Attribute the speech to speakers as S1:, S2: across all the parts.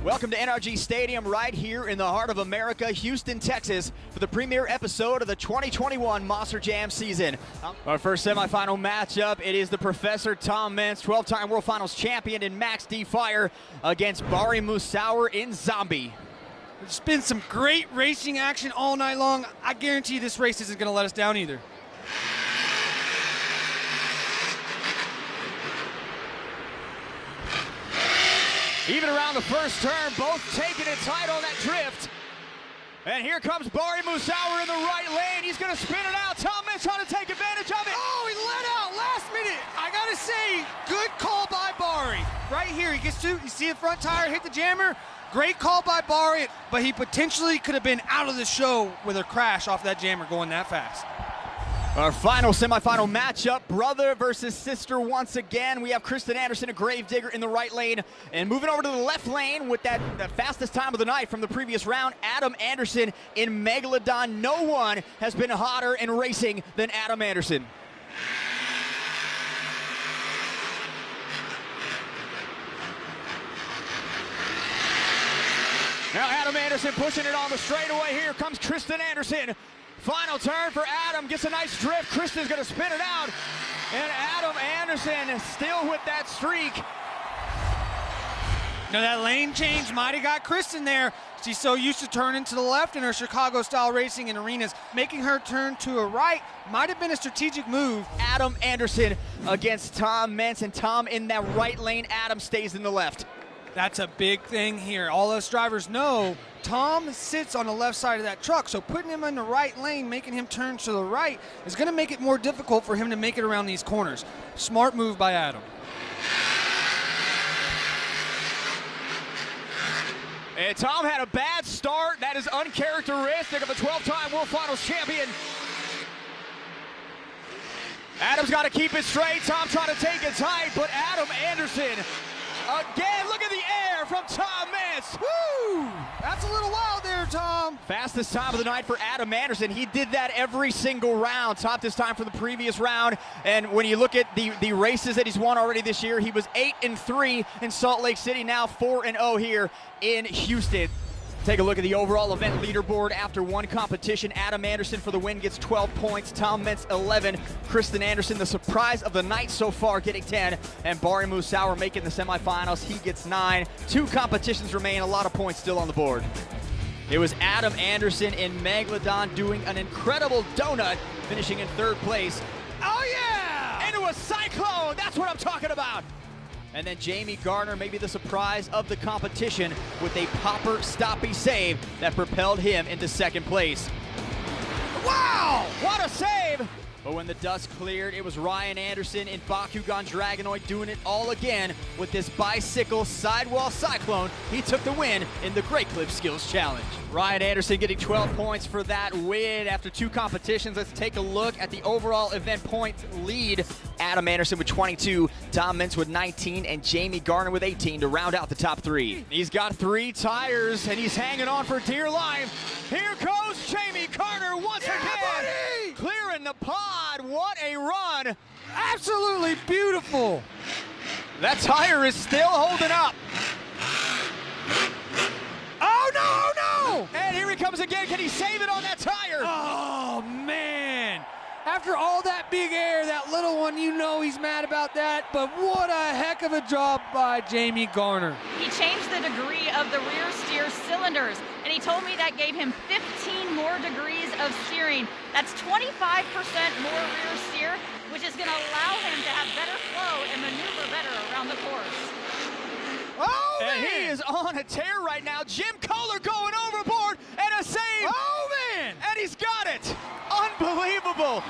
S1: Welcome to NRG Stadium right here in the heart of America, Houston, Texas, for the premiere episode of the 2021 Monster Jam season. Our first semifinal matchup, it is the Professor Tom Meents, 12-time World Finals champion in Max D Fire, against Bari Musawwir in Zombie.
S2: There's been some great racing action all night long. I guarantee this race isn't going to let us down either.
S1: Even around the first turn, both taking it tight on that drift. And here comes Bari Musawwir in the right lane. He's going to spin it out. Tom Meents trying to take advantage of it.
S2: Oh, he let out last minute. I got to say, good call by Bari. Right here, he gets to, you see the front tire hit the jammer. Great call by Bari, but he potentially could have been out of the show with a crash off that jammer going that fast.
S1: Our final semifinal matchup, brother versus sister once again. We have Kristen Anderson, a Gravedigger, in the right lane. And moving over to the left lane with that fastest time of the night from the previous round, Adam Anderson in Megalodon. No one has been hotter in racing than Adam Anderson. Now Adam Anderson pushing it on the straightaway. Here comes Kristen Anderson. Final turn for Adam, gets a nice drift. Kristen's gonna spin it out. And Adam Anderson still with that streak.
S2: Now that lane change might have got Kristen there. She's so used to turning to the left in her Chicago-style racing and arenas. Making her turn to a right might have been a strategic move.
S1: Adam Anderson against Tom Meents, and Tom in that right lane, Adam stays in the left.
S2: That's a big thing here. All us drivers know Tom sits on the left side of that truck, so putting him in the right lane, making him turn to the right, is going to make it more difficult for him to make it around these corners. Smart move by Adam.
S1: And Tom had a bad start. That is uncharacteristic of a 12-time World Finals champion. Adam's got to keep it straight. Tom trying to take it tight, but Adam Anderson again, look at the air from Tom Meents.
S2: Woo! That's a little wild there, Tom.
S1: Fastest time of the night for Adam Anderson. He did that every single round. Topped his time from the previous round. And when you look at the races that he's won already this year, he was 8-3 in Salt Lake City, now 4-0 here in Houston. Take a look at the overall event leaderboard. After one competition, Adam Anderson for the win gets 12 points, Tom Meents 11, Kristen Anderson, the surprise of the night so far, getting 10, and Bari Musawwir making the semifinals, he gets 9. 2 competitions remain, a lot of points still on the board. It was Adam Anderson in Megalodon doing an incredible donut, finishing in 3rd place.
S2: Oh yeah!
S1: Into a cyclone, that's what I'm talking about. And then Jamie Gardner, maybe the surprise of the competition, with a popper stoppy save that propelled him into 2nd place. Wow, what a save! But when the dust cleared, it was Ryan Anderson in Bakugan Dragonoid doing it all again with this bicycle sidewall cyclone. He took the win in the Great Clip Skills Challenge. Ryan Anderson getting 12 points for that win after 2 competitions. Let's take a look at the overall event points lead. Adam Anderson with 22, Tom Meents with 19, and Jamie Gardner with 18 to round out the top 3. He's got 3 tires, and he's hanging on for dear life. Here goes Jamie Gardner once again.
S2: Buddy!
S1: Clearing the pod, what a run.
S2: Absolutely beautiful.
S1: That tire is still holding up.
S2: Oh no, no!
S1: And here he comes again, can he save it on that tire?
S2: Oh man. After all that big air, that little one, you know he's mad about that, but what a heck of a job by Jamie Gardner.
S3: He changed the degree of the rear steer cylinders, and he told me that gave him 15 more degrees of steering. That's 25% more rear steer, which is going to allow him to have better flow and maneuver better around the course.
S2: Oh, man!
S1: And he is on a tear right now. Jim Kohler going overboard, and a save.
S2: Oh, man!
S1: And he's got it. Unbelievable.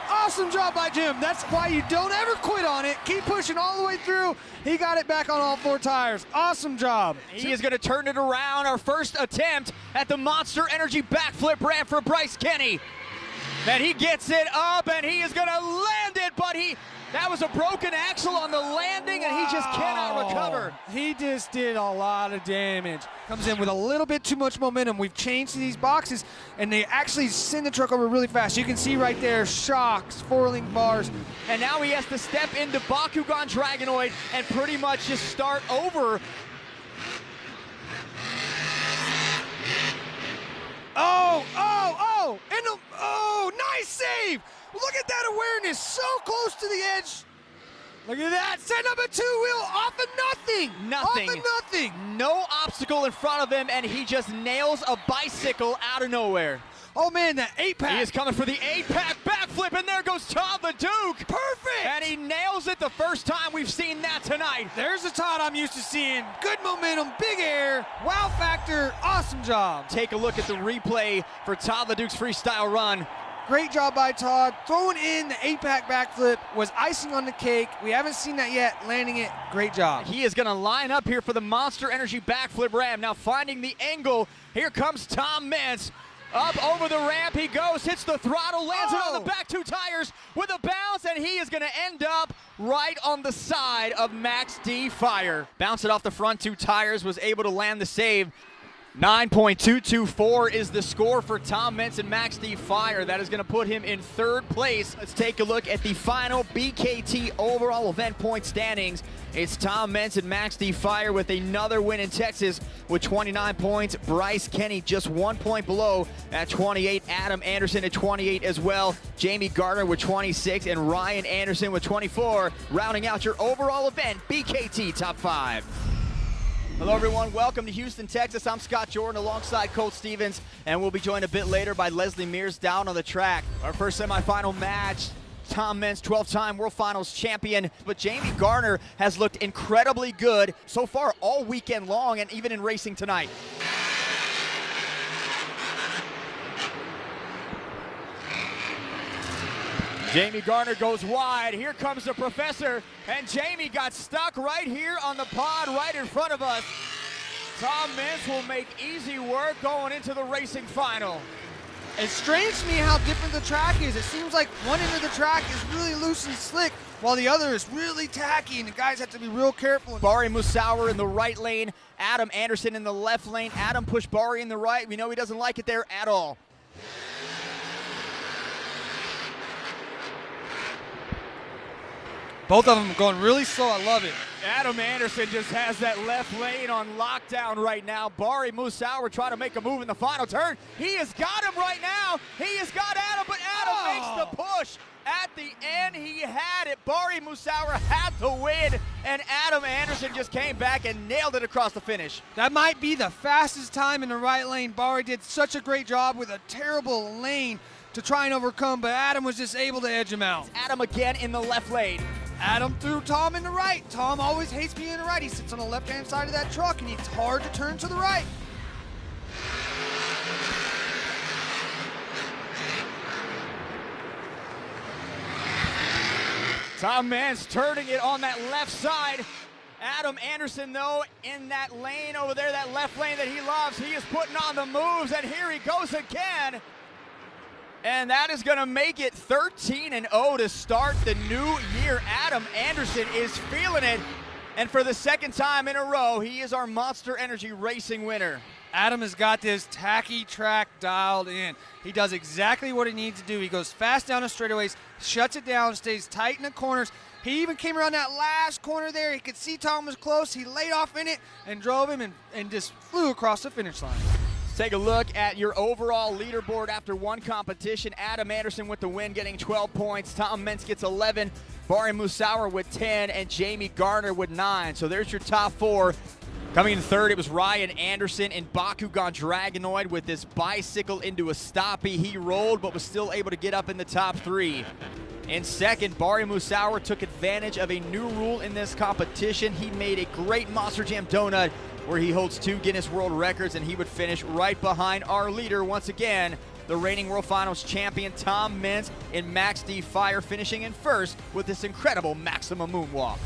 S2: Awesome job by Jim. That's why you don't ever quit on it. Keep pushing all the way through. He got it back on all 4 tires. Awesome job.
S1: He is going to turn it around. Our first attempt at the Monster Energy backflip ramp for Bryce Kenny. And he gets it up, and he is going to land it, but that was a broken axle on the landing, and he just cannot recover.
S2: He just did a lot of damage. Comes in with a little bit too much momentum. We've changed these boxes, and they actually send the truck over really fast. You can see right there, shocks, 4-link bars.
S1: And now he has to step into Bakugan Dragonoid and pretty much just start over.
S2: Oh, nice save. Look at that awareness, so close to the edge. Look at that, set up a two-wheel off of nothing.
S1: Nothing.
S2: Off of nothing.
S1: No obstacle in front of him, and he just nails a bicycle out of nowhere.
S2: Oh man, that 8-pack.
S1: He is coming for the 8-pack backflip, and there goes Todd LeDuc.
S2: Perfect.
S1: And he nails it the first time we've seen that tonight.
S2: There's the Todd I'm used to seeing. Good momentum, big air, wow factor, awesome job.
S1: Take a look at the replay for Todd LeDuc's freestyle run.
S2: Great job by Todd. Throwing in the 8-pack backflip was icing on the cake. We haven't seen that yet. Landing it, great job.
S1: He is going to line up here for the Monster Energy backflip ram. Now finding the angle. Here comes Tom Meents. Up over the ramp he goes, hits the throttle, lands it on the back two tires with a bounce, and he is going to end up right on the side of Max D Fire. Bounce it off the front two tires, was able to land the save. 9.224 is the score for Tom Meents and Max D Fire. That is going to put him in third place. Let's take a look at the final BKT overall event point standings. It's Tom Meents and Max D Fire with another win in Texas with 29 points. Bryce Kenny just 1 point below at 28. Adam Anderson at 28 as well. Jamie Gardner with 26 and Ryan Anderson with 24. Rounding out your overall event BKT Top 5. Hello everyone, welcome to Houston, Texas. I'm Scott Jordan alongside Colt Stevens, and we'll be joined a bit later by Leslie Mears down on the track. Our first semifinal match, Tom Meents, 12-time World Finals champion, but Jamie Gardner has looked incredibly good so far all weekend long and even in racing tonight. Jamie Gardner goes wide. Here comes the professor, and Jamie got stuck right here on the pod right in front of us. Tom Meents will make easy work going into the racing final.
S2: It's strange to me how different the track is. It seems like one end of the track is really loose and slick, while the other is really tacky, and the guys have to be real careful.
S1: Bari Musauer in the right lane, Adam Anderson in the left lane. Adam pushed Bari in the right. We know he doesn't like it there at all.
S2: Both of them going really slow. I love it.
S1: Adam Anderson just has that left lane on lockdown right now. Bari Musauer trying to make a move in the final turn. He has got him right now. He has got Adam, but Adam makes the push. At the end, he had it. Bari Musauer had the win, and Adam Anderson just came back and nailed it across the finish.
S2: That might be the fastest time in the right lane. Bari did such a great job with a terrible lane to try and overcome, but Adam was just able to edge him out.
S1: Adam again in the left lane.
S2: Adam threw Tom in the right. Tom always hates being in the right. He sits on the left-hand side of that truck, and it's hard to turn to the right.
S1: Tom Meents turning it on that left side. Adam Anderson, though, in that lane over there, that left lane that he loves, he is putting on the moves, and here he goes again. And that is going to make it 13-0 to start the new year. Adam Anderson is feeling it. And for the second time in a row, he is our Monster Energy Racing winner.
S2: Adam has got this tacky track dialed in. He does exactly what he needs to do. He goes fast down the straightaways, shuts it down, stays tight in the corners. He even came around that last corner there. He could see Tom was close. He laid off in it and drove him and just flew across the finish line.
S1: Take a look at your overall leaderboard after one competition. Adam Anderson with the win, getting 12 points. Tom Meents gets 11. Bari Musauer with 10, and Jamie Gardner with 9. So there's your top four. Coming in third, it was Ryan Anderson in Bakugan Dragonoid with this bicycle into a stoppie. He rolled, but was still able to get up in the top three. In second, Bari Musauer took advantage of a new rule in this competition. He made a great Monster Jam donut where he holds 2 Guinness World Records, and he would finish right behind our leader once again, the reigning World Finals champion Tom Meents in Max D Fire, finishing in first with this incredible Maximum Moonwalk.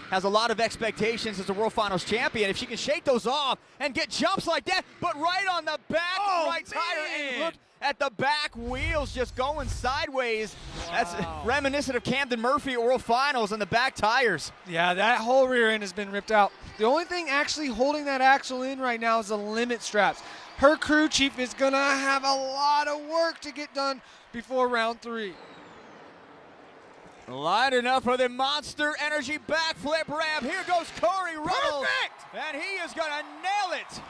S1: Has a lot of expectations as a World Finals champion. If she can shake those off and get jumps like that, but right on the back right tire, and look at the back wheels just going sideways. Wow. That's reminiscent of Camden Murphy at World Finals and the back tires.
S2: Yeah, that whole rear end has been ripped out. The only thing actually holding that axle in right now is the limit straps. Her crew chief is gonna have a lot of work to get done before round 3.
S1: Lining up for the Monster Energy backflip ramp. Here goes Corey Ruddle.
S2: Perfect!
S1: And he is gonna nail it.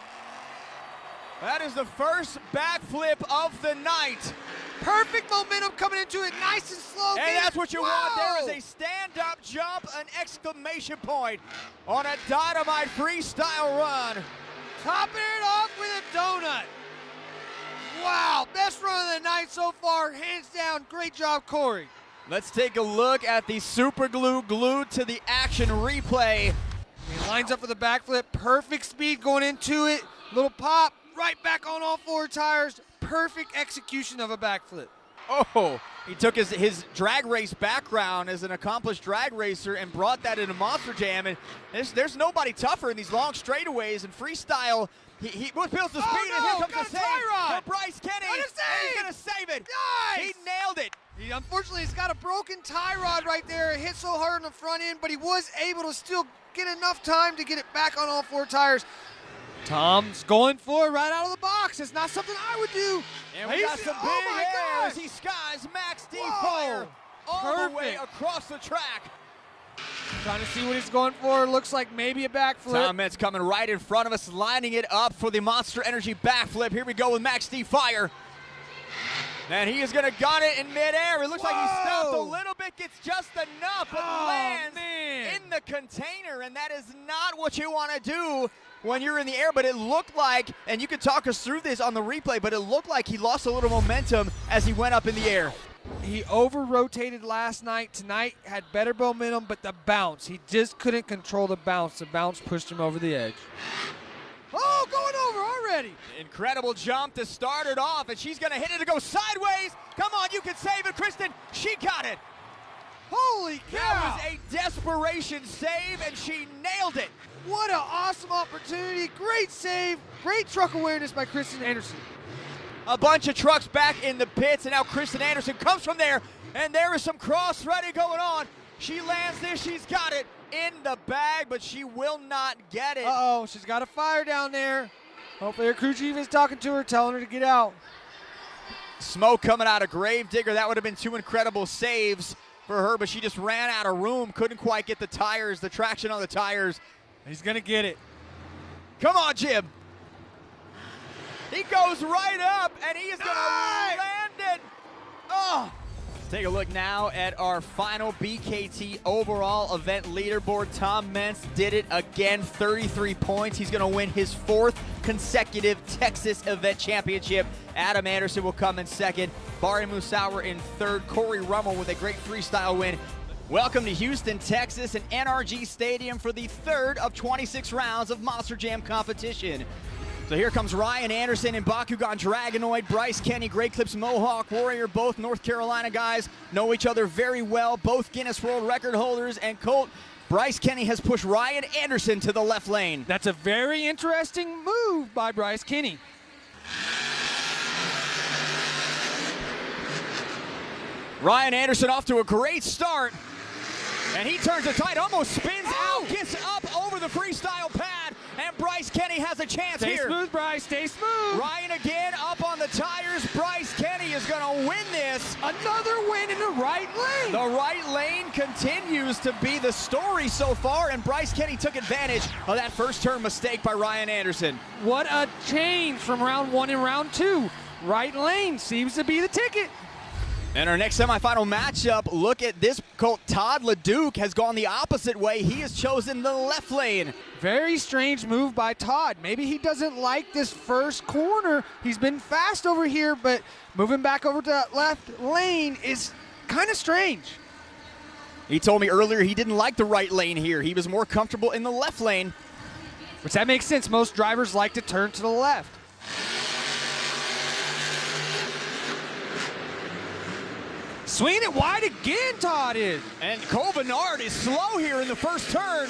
S1: That is the first backflip of the night.
S2: Perfect momentum coming into it, nice and slow.
S1: And that's what you want. There
S2: Whoa!
S1: is a stand-up jump, an exclamation point on a dynamite freestyle run.
S2: Topping it off with a donut. Wow, best run of the night so far, hands down. Great job, Corey.
S1: Let's take a look at the super glue glued to the action replay.
S2: He lines up for the backflip, perfect speed going into it. Little pop, right back on all four tires. Perfect execution of a backflip.
S1: Oh, he took his drag race background as an accomplished drag racer and brought that into Monster Jam. And there's nobody tougher in these long straightaways and freestyle. He builds the speed, and here comes
S2: got
S1: the
S2: a
S1: save
S2: tie rod.
S1: for Bryce Kenny.
S2: What a save!
S1: He's gonna save it.
S2: Nice!
S1: He nailed it.
S2: He unfortunately has got a broken tie rod right there. It hit so hard on the front end, but he was able to still get enough time to get it back on all four tires. Tom's going for it right out of the box. It's not something I would do.
S1: And we got some big air as
S2: gosh.
S1: he skies Max D
S2: Whoa.
S1: Fire all the way
S2: Perfect.
S1: across the track.
S2: Trying to see what he's going for. Looks like maybe a backflip.
S1: Tom Meents coming right in front of us, lining it up for the Monster Energy backflip. Here we go with Max D Fire. And he is going to gun it in midair. It looks like he stopped a
S2: Whoa.
S1: little bit, gets just enough, but
S2: Oh,
S1: lands
S2: man.
S1: in the container. And that is not what you want to do when you're in the air. But it looked like, and you can talk us through this on the replay, but it looked like he lost a little momentum as he went up in the air.
S2: He over-rotated last night. Tonight had better momentum, but the bounce, he just couldn't control the bounce. The bounce pushed him over the edge. Oh, going over already.
S1: Incredible jump to start it off, and she's going to hit it to go sideways. Come on, you can save it, Kristen. She got it.
S2: Holy cow.
S1: That was a desperation save, and she nailed it.
S2: What an awesome opportunity. Great save. Great truck awareness by Kristen Anderson.
S1: A bunch of trucks back in the pits, and now Kristen Anderson comes from there, and there is some cross-threading going on. She lands this, she's got it in the bag, but she will not get it.
S2: Uh-oh, she's got a fire down there. Hopefully her crew chief is talking to her, telling her to get out.
S1: Smoke coming out of Gravedigger. That would have been two incredible saves for her, but she just ran out of room, couldn't quite get the tires, the traction on the tires.
S2: He's going to get it.
S1: Come on, Jim. He goes right up, and he is going to
S2: Nice!
S1: land it. Oh. Let's take a look now at our final BKT overall event leaderboard. Tom Meents did it again, 33 points. He's going to win his fourth consecutive Texas event championship. Adam Anderson will come in second. Bari Musauer in third. Corey Rummel with a great freestyle win. Welcome to Houston, Texas, and NRG Stadium for the third of 26 rounds of Monster Jam competition. So here comes Ryan Anderson and Bakugan Dragonoid, Bryce Kenny, Great Clips Mohawk Warrior, both North Carolina guys, know each other very well, both Guinness World Record holders, and Colt, Bryce Kenny has pushed Ryan Anderson to the left lane.
S2: That's a very interesting move by Bryce Kenny.
S1: Ryan Anderson off to a great start, and he turns it tight, almost spins out, gets up over the freestyle pad, and Bryce Kenny has a chance
S2: Stay
S1: here.
S2: smooth, Bryce, stay smooth.
S1: Ryan again up on the tires. Bryce Kenny is going to win this.
S2: Another win in the right lane.
S1: The right lane continues to be the story so far, and Bryce Kenny took advantage of that first turn mistake by Ryan Anderson.
S2: What a change from round one and round two. Right lane seems to be the ticket.
S1: And our next semifinal matchup, look at this Colt. Todd LeDuc has gone the opposite way. He has chosen the left lane.
S2: Very strange move by Todd. Maybe he doesn't like this first corner. He's been fast over here, but moving back over to that left lane is kind of strange.
S1: He told me earlier he didn't like the right lane here. He was more comfortable in the left lane.
S2: Which that makes sense. Most drivers like to turn to the left. Swinging it wide again, Todd is.
S1: And Cole Bernard is slow here in the first turn.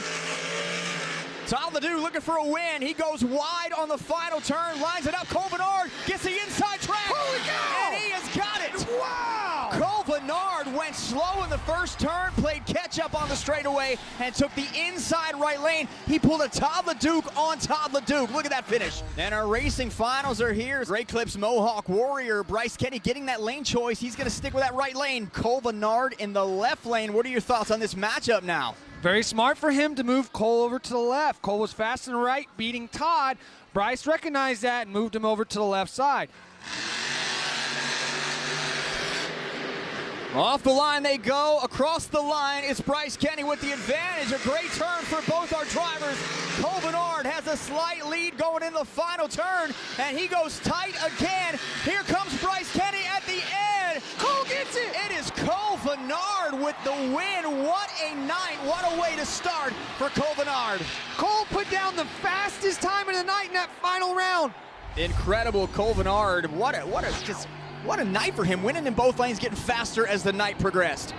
S1: Todd LeDuc looking for a win. He goes wide on the final turn, lines it up. Cole Bernard gets the inside track.
S2: Holy cow!
S1: And he has got it.
S2: Wow!
S1: Cole Bernard went slow in the first turn, played catch up on the straightaway, and took the inside right lane. He pulled a Todd LeDuc on Todd LeDuc. Look at that finish. And our racing finals are here. Great Clips Mohawk Warrior, Bryce Kenny getting that lane choice. He's going to stick with that right lane. Cole Bernard in the left lane. What are your thoughts on this matchup now?
S2: Very smart for him to move Cole over to the left. Cole was fast and right, beating Todd. Bryce recognized that and moved him over to the left side.
S1: Off the line they go. Across the line, it's Bryce Kenny with the advantage. A great turn for both our drivers. Cole Bernard has a slight lead going in the final turn, and he goes tight again. Here comes Bryce Kenny at the end. Cole gets it. It is Cole Bernard with the win. What a night. What a way to start for Cole Bernard.
S2: Cole put down the fastest time of the night in that final round.
S1: Incredible, Cole Bernard. What a night for him, winning in both lanes, getting faster as the night progressed.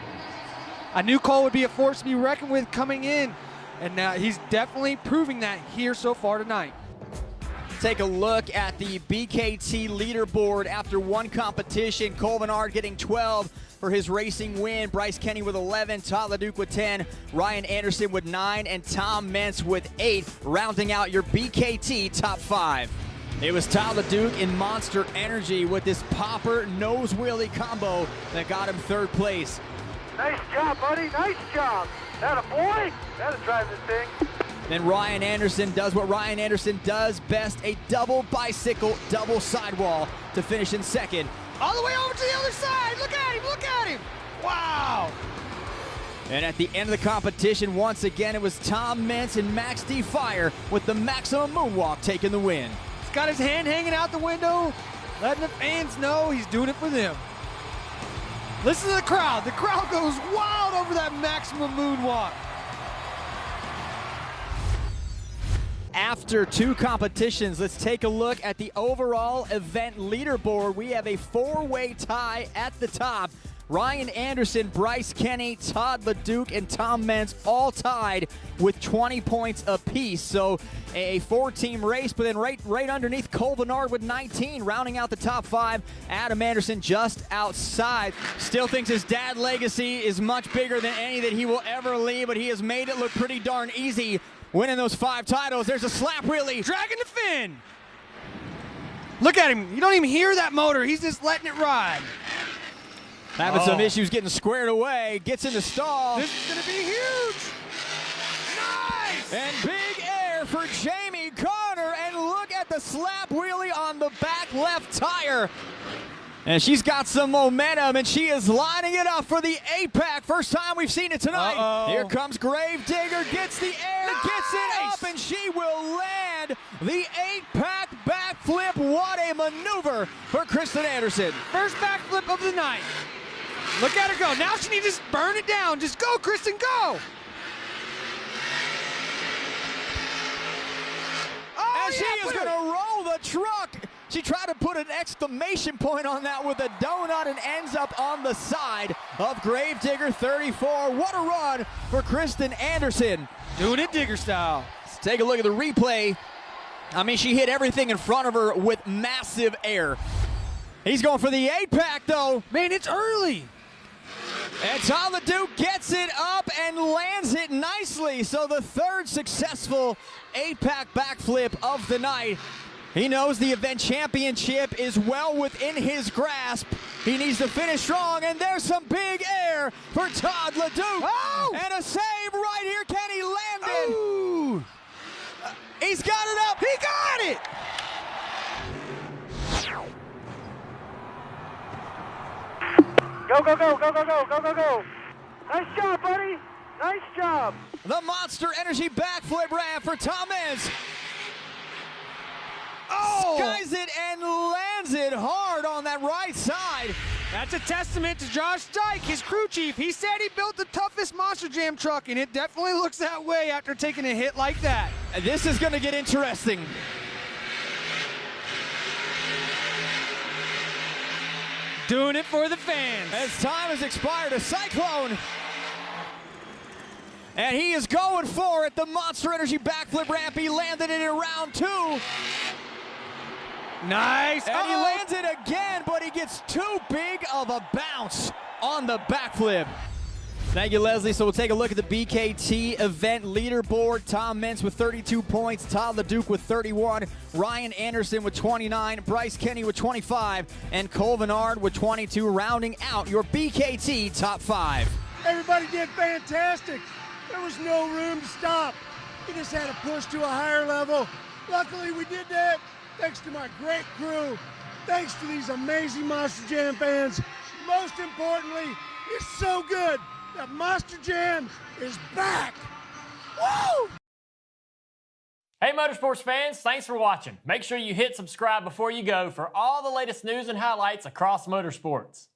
S2: I knew Cole would be a force to be reckoned with coming in, and he's definitely proving that here so far tonight.
S1: Take a look at the BKT leaderboard after one competition. Cole Bernard getting 12 for his racing win. Bryce Kenny with 11, Todd LeDuc with 10, Ryan Anderson with 9, and Tom Meents with 8, rounding out your BKT top 5. It was Todd LeDuc in Monster Energy with this popper nose wheelie combo that got him 3rd place.
S4: Nice job, buddy. Nice job. That a boy. That'll drive this thing.
S1: Then Ryan Anderson does what Ryan Anderson does best, a double bicycle, double sidewall to finish in 2nd.
S2: All the way over to the other side. Look at him. Look at him. Wow.
S1: And at the end of the competition, once again, it was Tom Meents and Max D. Fire with the Maximum Moonwalk taking the win.
S2: He's got his hand hanging out the window, letting the fans know he's doing it for them. Listen to the crowd. The crowd goes wild over that Maximum Moonwalk.
S1: After 2 competitions, let's take a look at the overall event leaderboard. We have a 4-way tie at the top. Ryan Anderson, Bryce Kenny, Todd LeDuc, and Tom Meents all tied with 20 points apiece. So a 4-team race, but then right underneath, Cole Bernard with 19, rounding out the top 5. Adam Anderson just outside. Still thinks his dad legacy is much bigger than any that he will ever leave, but he has made it look pretty darn easy winning those 5 titles. There's a slap wheelie.
S2: Dragging the fin. Look at him. You don't even hear that motor. He's just letting it ride.
S1: Having some issues getting squared away. Gets in the stall.
S2: This is going to be huge. Nice.
S1: And big air for Jamie Garner. And look at the slap wheelie on the back left tire. And she's got some momentum, and she is lining it up for the 8-pack. First time we've seen it tonight. Here comes Gravedigger, gets the air, gets it up, and she will land the 8-pack backflip. What a maneuver for Kristen Anderson.
S2: First backflip of the night. Look at her go. Now she needs to just burn it down. Just go, Kristen, go.
S1: And she is going to roll the truck. She tried to put an exclamation point on that with a donut and ends up on the side of Gravedigger 34. What a run for Kristen Anderson.
S2: Doing it Digger style.
S1: Let's take a look at the replay. I mean, she hit everything in front of her with massive air. He's going for the 8-pack, though.
S2: Man, it's early.
S1: And Todd LeDuc gets it up and lands it nicely. So the 3rd successful 8-pack backflip of the night. He knows the event championship is well within his grasp. He needs to finish strong, and there's some big air for Todd LeDuc.
S2: Oh!
S1: And a save right here. Can he land it?
S2: Ooh.
S1: He's got it up.
S2: He got it.
S4: Go, go, go, go, go, go, go, go, go. Nice job, buddy. Nice job.
S1: The Monster Energy backflip ramp for Tom Meents.
S2: Oh!
S1: Skies it and lands it hard on that right side.
S2: That's a testament to Josh Dyke, his crew chief. He said he built the toughest Monster Jam truck, and it definitely looks that way after taking a hit like that.
S1: This is going to get interesting.
S2: Doing it for the fans.
S1: As time has expired, a Cyclone. And he is going for it. The Monster Energy backflip ramp. He landed it in round 2.
S2: Nice.
S1: And he lands it again, but he gets too big of a bounce on the backflip. Thank you, Leslie. So we'll take a look at the BKT event leaderboard. Tom Meents with 32 points, Todd LeDuc with 31, Ryan Anderson with 29, Bryce Kenny with 25, and Cole Bernard with 22, rounding out your BKT top 5.
S4: Everybody did fantastic.
S5: There was no room to stop. You just had to push to a higher level. Luckily, we did that thanks to my great crew, thanks to these amazing Monster Jam fans. Most importantly, it's so good that Monster Jam is back. Woo!
S6: Hey Motorsports fans, thanks for watching. Make sure you hit subscribe before you go for all the latest news and highlights across motorsports.